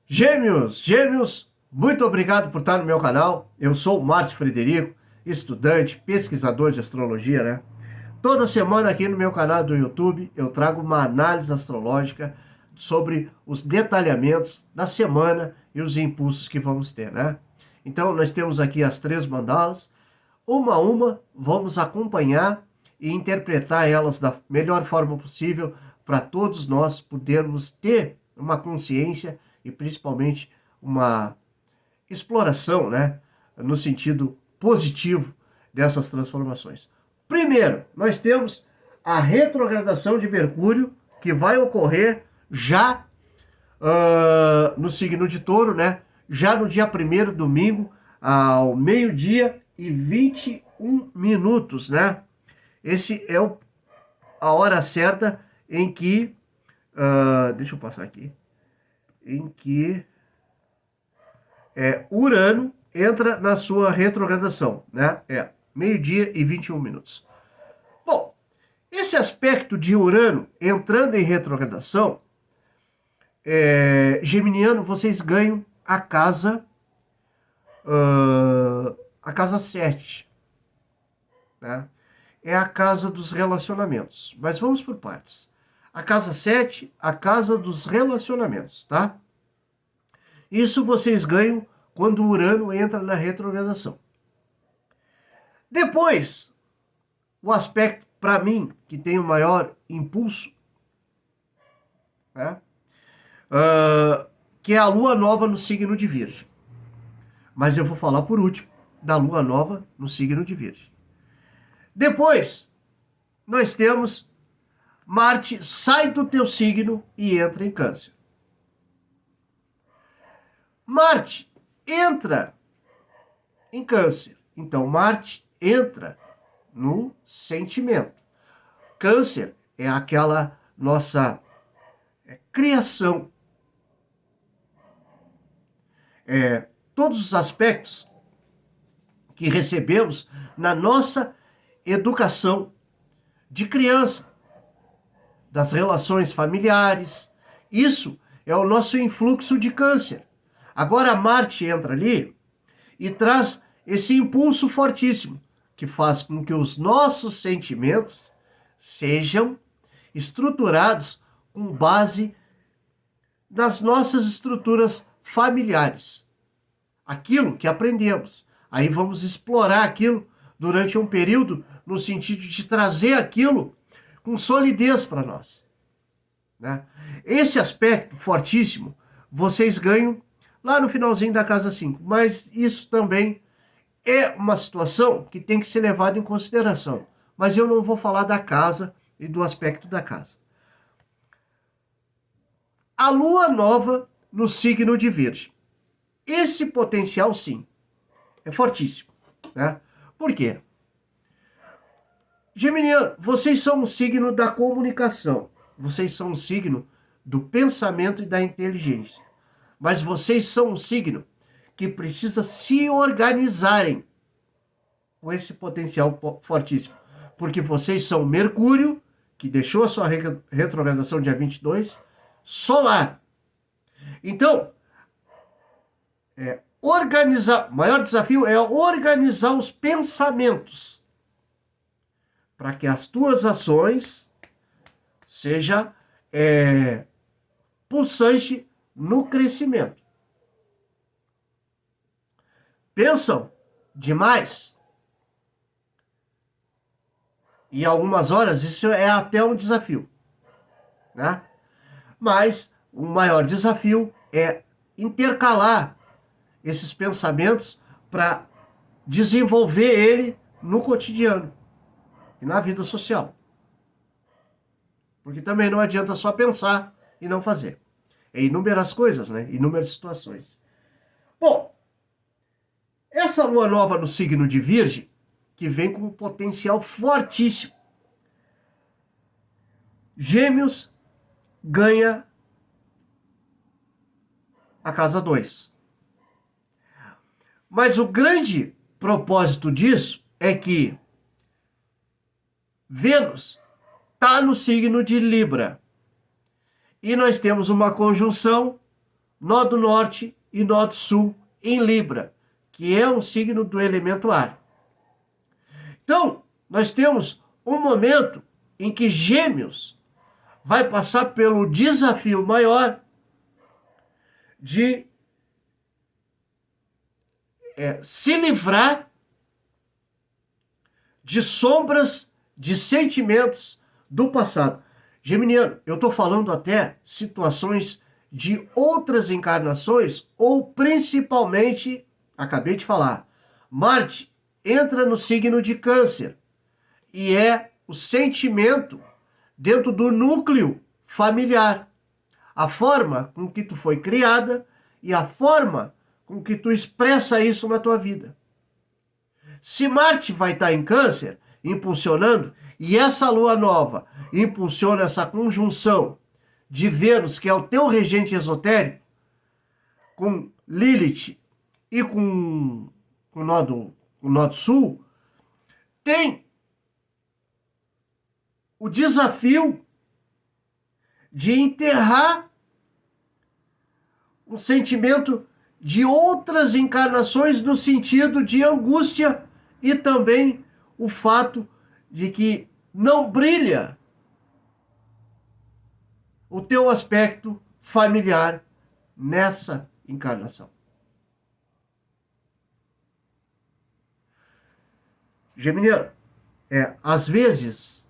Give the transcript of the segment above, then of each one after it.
Gêmeos, gêmeos, muito obrigado por estar no meu canal. Eu sou o Márcio Frederico, estudante, pesquisador de astrologia, né? Toda semana aqui no meu canal do YouTube eu trago uma análise astrológica sobre os detalhamentos da semana e os impulsos que vamos ter, né? Então nós temos aqui as três mandalas, uma a uma, vamos acompanhar e interpretar elas da melhor forma possível para todos nós podermos ter uma consciência e principalmente uma exploração, né, no sentido positivo dessas transformações. Primeiro, nós temos a retrogradação de Mercúrio, que vai ocorrer já no signo de Touro, né? Já no dia 1º, domingo, ao meio-dia e 21 minutos, né? Esse é a hora certa em que, deixa eu passar aqui, em que Urano entra na sua retrogradação, né? Meio-dia e 21 minutos. Bom, esse aspecto de Urano entrando em retrogradação, geminiano, vocês ganham a casa 7, né? É a casa dos relacionamentos. Mas vamos por partes. A casa 7, a casa dos relacionamentos, tá? Isso vocês ganham quando o Urano entra na retrogradação. Depois, o aspecto, para mim, que tem o maior impulso, né? Que é a Lua Nova no signo de Virgem. Mas eu vou falar por último da Lua Nova no signo de Virgem. Depois, nós temos Marte sai do teu signo e entra em Câncer. Marte entra em Câncer. Então, Marte entra no sentimento. Câncer é aquela nossa criação. Todos os aspectos que recebemos na nossa educação de criança, das relações familiares. Isso é o nosso influxo de Câncer. Agora Marte entra ali e traz esse impulso fortíssimo, que faz com que os nossos sentimentos sejam estruturados com base nas nossas estruturas familiares. Aquilo que aprendemos. Aí vamos explorar aquilo durante um período no sentido de trazer aquilo com solidez para nós, né? Esse aspecto fortíssimo vocês ganham lá no finalzinho da casa 5, mas isso também é uma situação que tem que ser levada em consideração. Mas eu não vou falar da casa e do aspecto da casa. A Lua Nova no signo de Virgem. Esse potencial, sim, é fortíssimo, né? Por quê? Geminiano, vocês são um signo da comunicação. Vocês são um signo do pensamento e da inteligência. Mas vocês são um signo que precisa se organizarem com esse potencial fortíssimo. Porque vocês são Mercúrio, que deixou a sua retrogradação dia 22, solar. Então, o maior desafio é organizar os pensamentos para que as tuas ações seja pulsante no crescimento. Pensam demais? E algumas horas isso é até um desafio, né? Mas o maior desafio é intercalar esses pensamentos para desenvolver ele no cotidiano e na vida social. Porque também não adianta só pensar e não fazer. É inúmeras coisas, né? Inúmeras situações. Bom, essa lua nova no signo de Virgem, que vem com um potencial fortíssimo. Gêmeos ganha a casa 2. Mas o grande propósito disso é que Vênus está no signo de Libra. E nós temos uma conjunção nó do norte e nó do sul em Libra, que é um signo do elemento ar. Então, nós temos um momento em que Gêmeos vai passar pelo desafio maior de se livrar de sombras, de sentimentos do passado. Geminiano, eu estou falando até situações de outras encarnações, ou principalmente, acabei de falar, Marte entra no signo de Câncer, e é o sentimento dentro do núcleo familiar. A forma com que tu foi criada e a forma com que tu expressa isso na tua vida. Se Marte vai estar em Câncer, impulsionando, e essa lua nova impulsiona essa conjunção de Vênus, que é o teu regente esotérico, com Lilith e com o nó do sul, tem o desafio de enterrar um sentimento de outras encarnações no sentido de angústia e também o fato de que não brilha o teu aspecto familiar nessa encarnação. Geminiano, às vezes,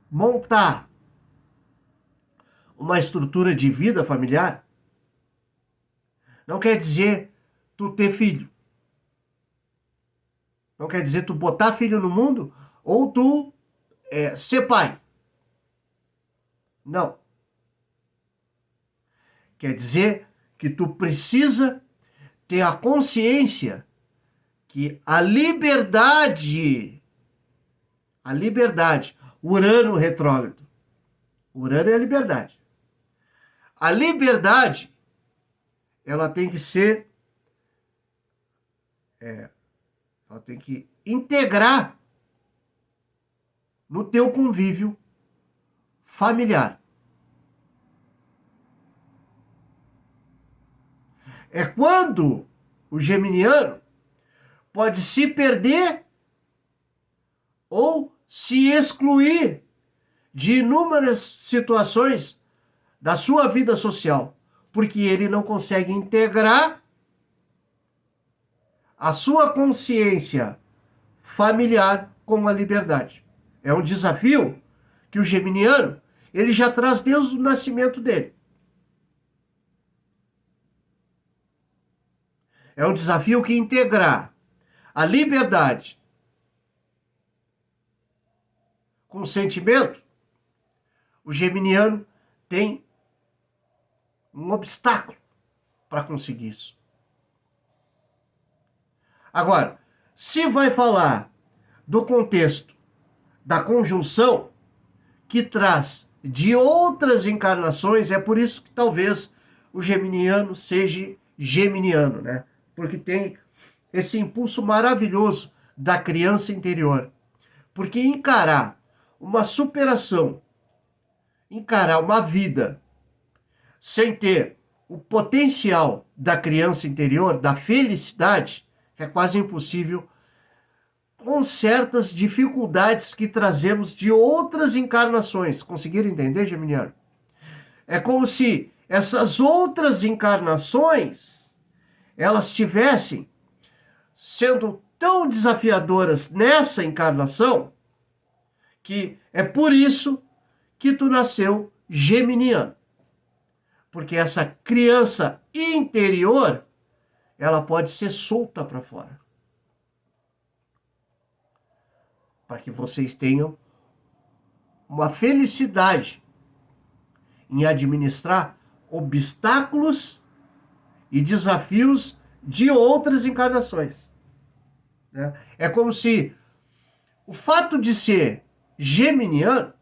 montar uma estrutura de vida familiar não quer dizer tu ter filho. Não quer dizer tu botar filho no mundo ou tu ser pai. Não. Quer dizer que tu precisa ter a consciência que a liberdade, Urano retrógrado. Urano é a liberdade. A liberdade, ela tem que ser, ela tem que integrar no teu convívio familiar. É quando o geminiano pode se perder ou se excluir de inúmeras situações da sua vida social, porque ele não consegue integrar a sua consciência familiar com a liberdade. É um desafio que o geminiano, ele já traz desde o nascimento dele. É um desafio que integrar a liberdade com o sentimento, o geminiano tem um obstáculo para conseguir isso. Agora, se vai falar do contexto da conjunção que traz de outras encarnações, é por isso que talvez o geminiano seja geminiano, né? Porque tem esse impulso maravilhoso da criança interior. Porque encarar uma superação, encarar uma vida sem ter o potencial da criança interior, da felicidade, é quase impossível, com certas dificuldades que trazemos de outras encarnações. Conseguiram entender, geminiano? É como se essas outras encarnações, elas tivessem sendo tão desafiadoras nessa encarnação, que é por isso que tu nasceu geminiano. Porque essa criança interior, ela pode ser solta para fora. Para que vocês tenham uma felicidade em administrar obstáculos e desafios de outras encarnações. É como se o fato de ser geminiano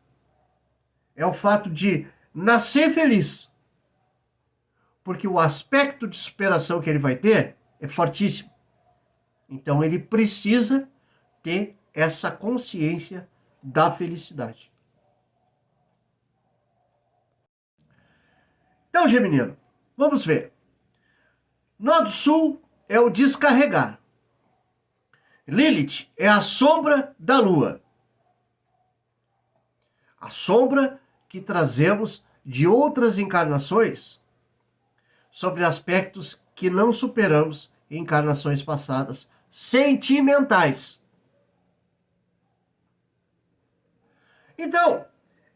é o fato de nascer feliz. Porque o aspecto de superação que ele vai ter é fortíssimo. Então ele precisa ter essa consciência da felicidade. Então, geminiano, Vamos ver. Nó do sul é o descarregar. Lilith é a sombra da lua. A sombra que trazemos de outras encarnações sobre aspectos que não superamos em encarnações passadas, sentimentais. Então,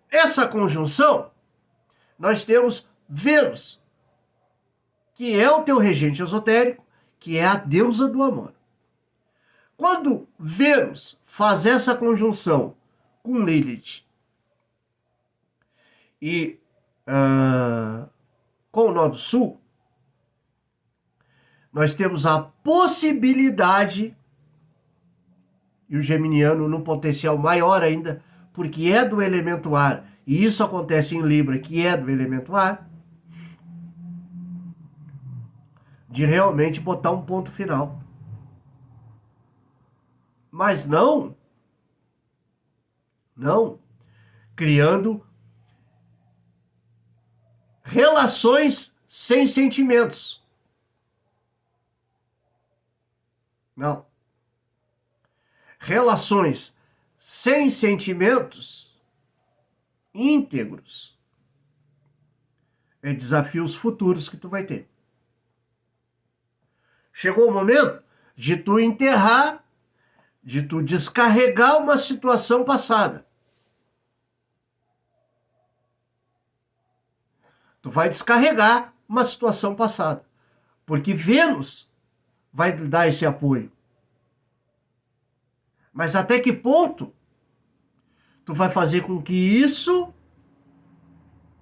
essa conjunção, nós temos Vênus, que é o teu regente esotérico, que é a deusa do amor. Quando Vênus faz essa conjunção com Lilith e com o Nó do Sul, nós temos a possibilidade, e o geminiano num potencial maior ainda, porque é do elemento ar, e isso acontece em Libra, que é do elemento ar, de realmente botar um ponto final. Mas não criando relações sem sentimentos. Não. Relações sem sentimentos íntegros é desafios futuros que tu vai ter. Chegou o momento de tu enterrar, de tu descarregar uma situação passada. Tu vai descarregar uma situação passada. Porque Vênus vai dar esse apoio. Mas até que ponto tu vai fazer com que isso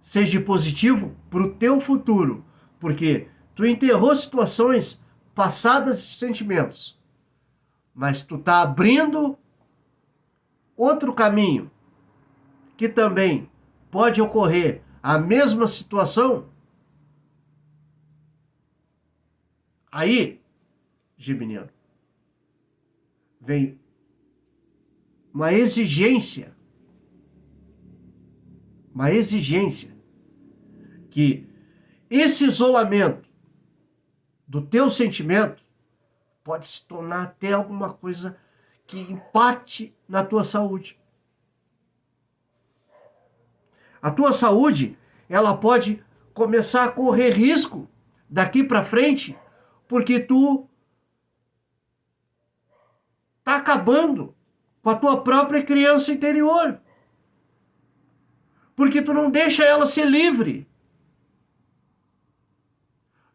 seja positivo para o teu futuro? Porque tu enterrou situações passadas de sentimentos, mas tu tá abrindo outro caminho que também pode ocorrer a mesma situação. Aí, geminiano, vem uma exigência que esse isolamento do teu sentimento pode se tornar até alguma coisa que impacte na tua saúde. A tua saúde, ela pode começar a correr risco daqui para frente, porque tu tá acabando com a tua própria criança interior. Porque tu não deixa ela ser livre.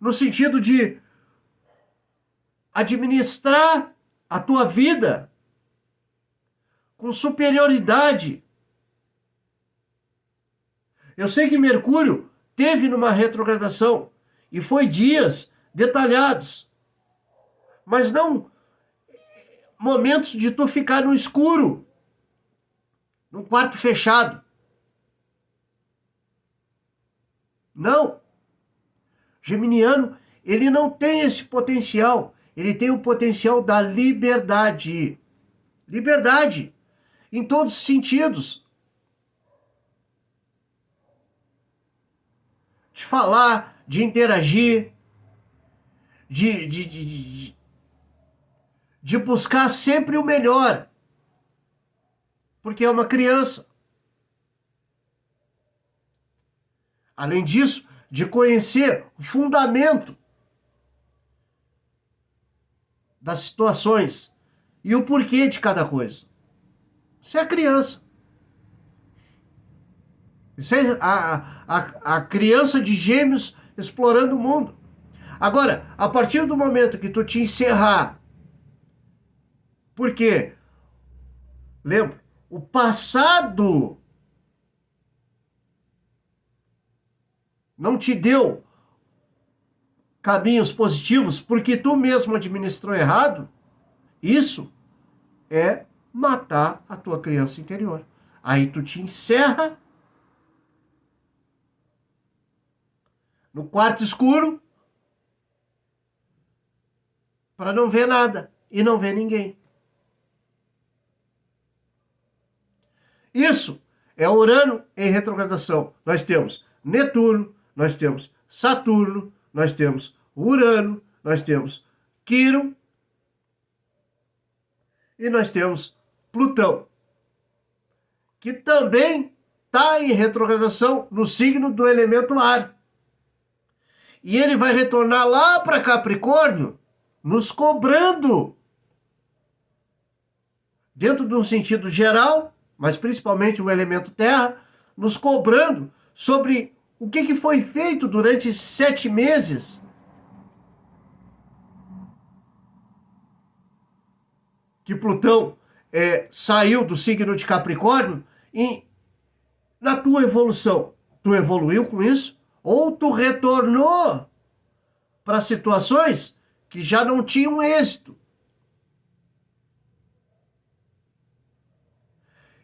No sentido de administrar a tua vida com superioridade. Eu sei que Mercúrio teve numa retrogradação e foi dias detalhados, mas não momentos de tu ficar no escuro, num quarto fechado. Não. Geminiano, ele não tem esse potencial. Ele tem o potencial da liberdade. Liberdade. Em todos os sentidos. De falar, de interagir, de buscar sempre o melhor. Porque é uma criança. Além disso, de conhecer o fundamento das situações e o porquê de cada coisa. Isso é a criança. Isso é a criança de Gêmeos explorando o mundo. Agora, a partir do momento que tu te encerrar, porque, lembra, o passado não te deu caminhos positivos porque tu mesmo administrou errado, isso é matar a tua criança interior. Aí tu te encerra no quarto escuro para não ver nada e não ver ninguém. Isso é Urano em retrogradação. Nós temos Netuno, nós temos Saturno, nós temos Urano, nós temos Quirón e nós temos Plutão, que também está em retrogradação no signo do elemento ar. E ele vai retornar lá para Capricórnio, nos cobrando, dentro de um sentido geral, mas principalmente o elemento terra, nos cobrando sobre o que foi feito durante 7 meses que Plutão saiu do signo de Capricórnio e na tua evolução. Tu evoluiu com isso? Ou tu retornou para situações que já não tinham êxito?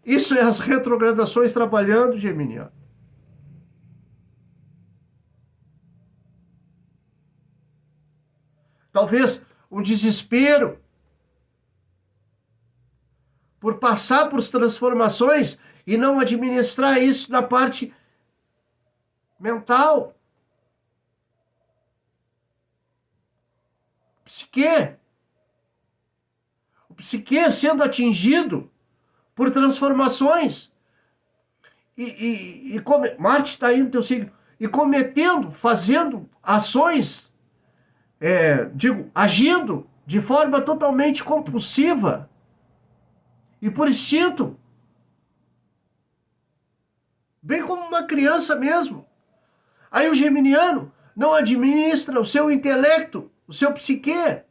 Isso é as retrogradações trabalhando, Geminiano. Talvez um desespero por passar por transformações e não administrar isso na parte mental. O psique sendo atingido por transformações. Marte está aí no teu signo. E cometendo, fazendo ações, agindo de forma totalmente compulsiva e por instinto. Bem como uma criança mesmo. Aí o geminiano não administra o seu intelecto, o seu psique.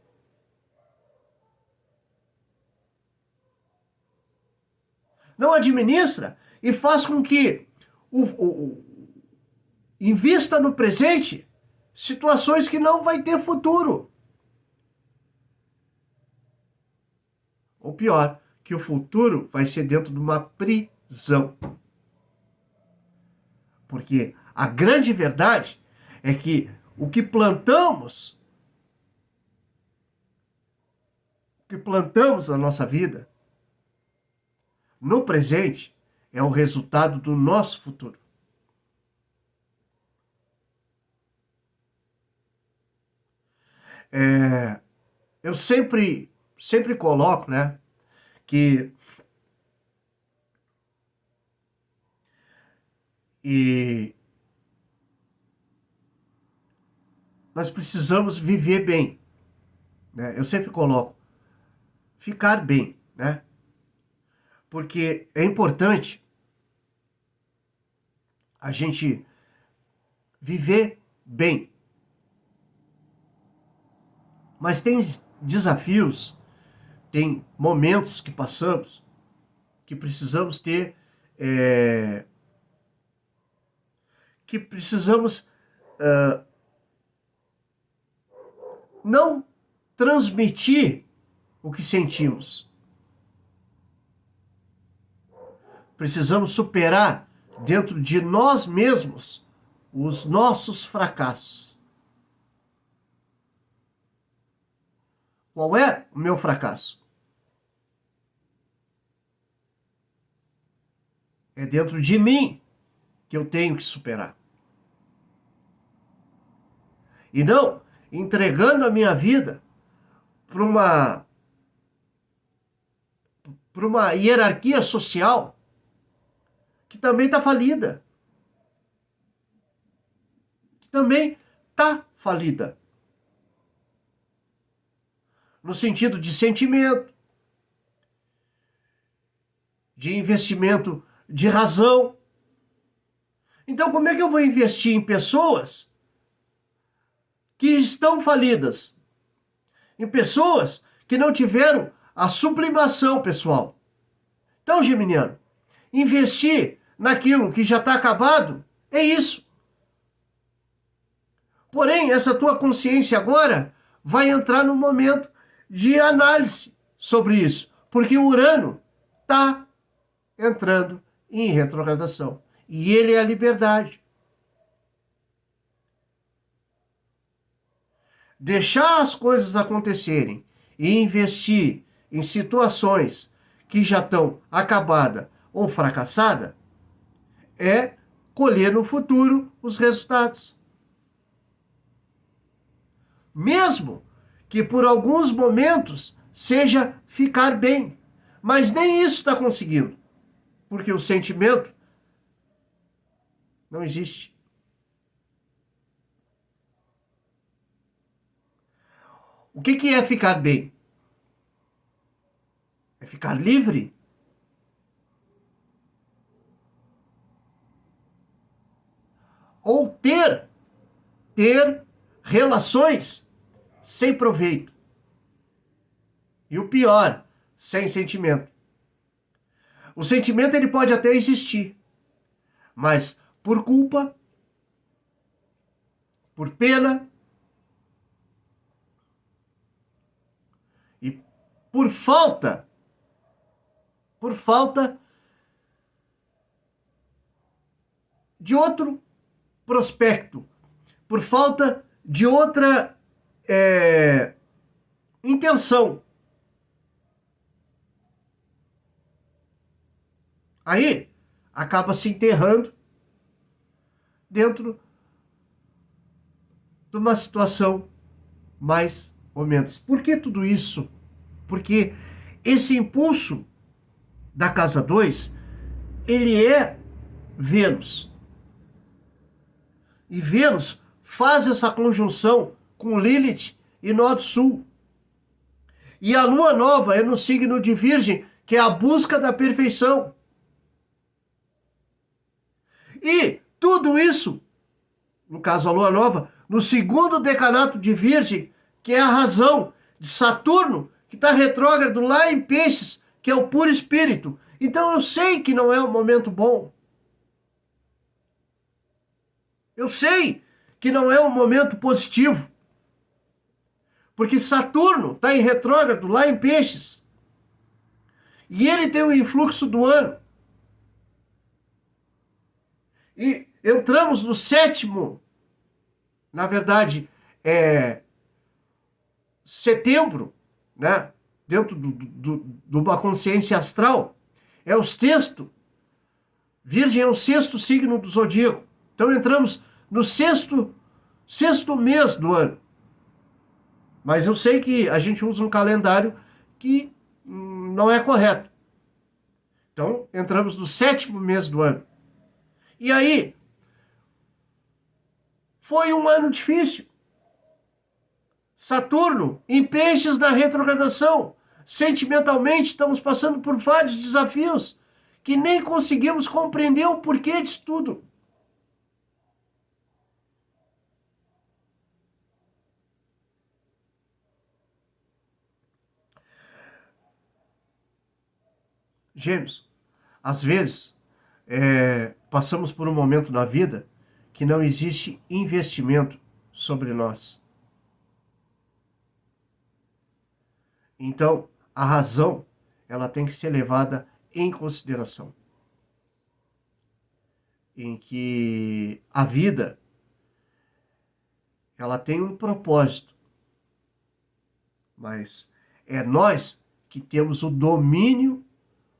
Não administra e faz com que invista no presente situações que não vai ter futuro. Ou pior, que o futuro vai ser dentro de uma prisão. Porque a grande verdade é que o que plantamos na nossa vida, no presente, é o resultado do nosso futuro. Eu sempre coloco, né, que nós precisamos viver bem, né? Eu sempre coloco ficar bem, né? Porque é importante a gente viver bem. Mas tem desafios, tem momentos que passamos que precisamos ter, que precisamos não transmitir o que sentimos. Precisamos superar dentro de nós mesmos os nossos fracassos. Qual é o meu fracasso? É dentro de mim que eu tenho que superar. E não entregando a minha vida para uma hierarquia social que também está falida. Que também está falida. No sentido de sentimento, de investimento de razão. Então, como é que eu vou investir em pessoas que estão falidas? Em pessoas que não tiveram a sublimação pessoal. Então, geminiano, investir naquilo que já está acabado é isso. Porém, essa tua consciência agora vai entrar no momento de análise sobre isso, porque o Urano está entrando em retrogradação e ele é a liberdade. Deixar as coisas acontecerem e investir em situações que já estão acabadas ou fracassadas é colher no futuro os resultados. mesmo que por alguns momentos seja ficar bem. Mas nem isso está conseguindo, porque o sentimento não existe. O que é ficar bem? É ficar livre? Ou ter relações sem proveito. E o pior, sem sentimento. O sentimento ele pode até existir, mas por culpa, por pena e por falta de outro prospecto, por falta de outra intenção. Aí acaba se enterrando dentro de uma situação mais ou menos. Por que tudo isso? Porque esse impulso da casa 2 ele é Vênus. E Vênus faz essa conjunção com Lilith e Nó do Sul. E a lua nova é no signo de Virgem, que é a busca da perfeição. E tudo isso, no caso a lua nova, no segundo decanato de Virgem, que é a razão de Saturno, que está retrógrado lá em Peixes, que é o puro espírito. Então eu sei que não é um momento bom. Eu sei que não é um momento positivo. Porque Saturno está em retrógrado lá em Peixes. E ele tem o influxo do ano. E entramos no sétimo, na verdade, setembro, né? Dentro de uma consciência astral. É o sexto. Virgem é o sexto signo do zodíaco. Então entramos no sexto mês do ano. Mas eu sei que a gente usa um calendário que não é correto. Então entramos no sétimo mês do ano. E aí, foi um ano difícil. Saturno em Peixes na retrogradação. Sentimentalmente estamos passando por vários desafios que nem conseguimos compreender o porquê disso tudo. Gêmeos, às vezes passamos por um momento na vida que não existe investimento sobre nós. Então, a razão ela tem que ser levada em consideração. Em que a vida ela tem um propósito, mas é nós que temos o domínio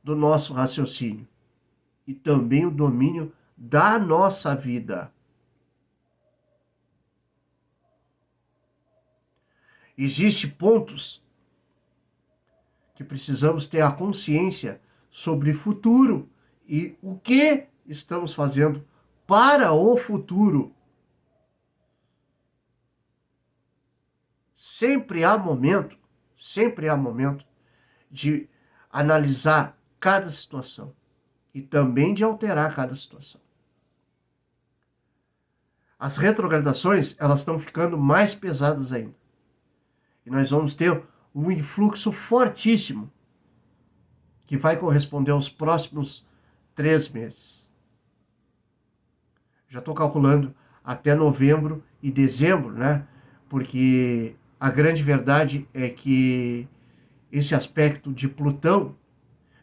do nosso raciocínio e também o domínio da nossa vida. Existem pontos que precisamos ter a consciência sobre o futuro e o que estamos fazendo para o futuro. Sempre há momento de analisar cada situação e também de alterar cada situação. As retrogradações, elas estão ficando mais pesadas ainda. E nós vamos ter um influxo fortíssimo que vai corresponder aos próximos 3 meses. Já estou calculando até novembro e dezembro, né? Porque a grande verdade é que esse aspecto de Plutão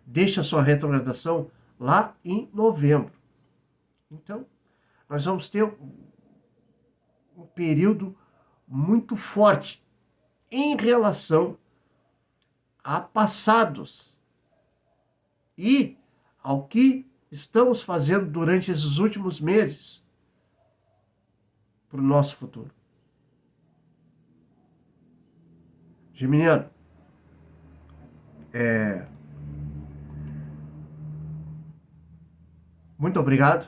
deixa sua retrogradação lá em novembro. Então, nós vamos ter um período muito forte em relação a passados e ao que estamos fazendo durante esses últimos meses para o nosso futuro. Geminiano, muito obrigado.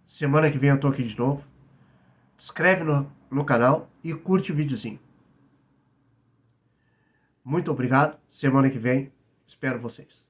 Semana que vem eu tô aqui de novo. Se inscreve no canal e curte o videozinho. Muito obrigado. Semana que vem espero vocês.